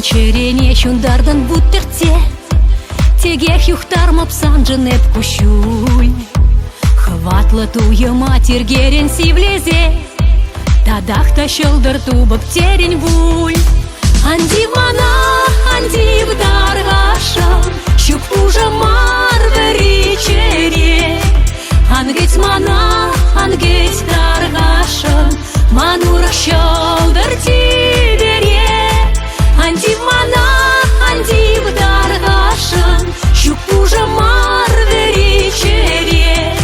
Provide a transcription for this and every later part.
черене чундардан буттерте, тегех юхтар мапсан женеп кущуль. Хватла туя матер герен сивлезе, тадах тащылдыр тубык терень вуль. Анди мана, анди вдаргаша, щук пужа марвери чере. Ангеть мана, ангеть даргаша, манура щылдыр тибере. Анди мана, анди вдаргаша, щук пужа марвери чере.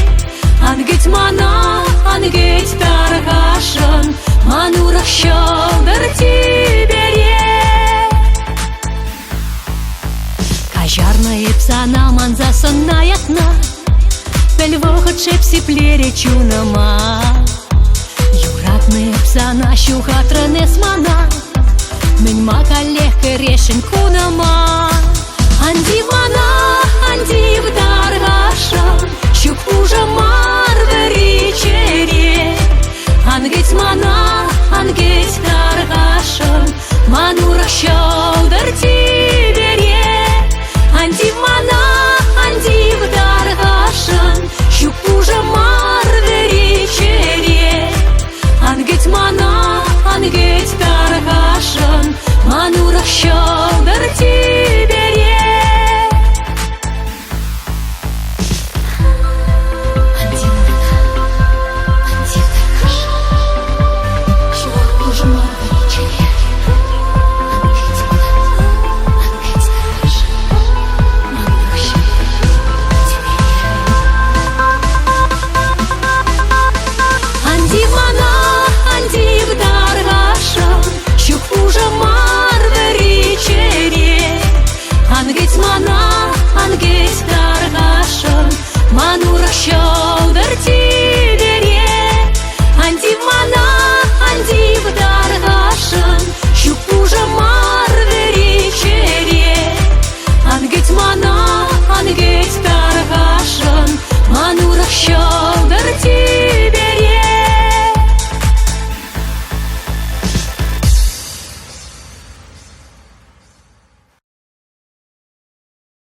Ангеть мана, ангеть даргаша, манура щылдыр тибере. Кажарная псана манзасын наятна, пельвохот шепси плеречу нама. Юратная псана щухатра несмана, мен макалех керешен ку.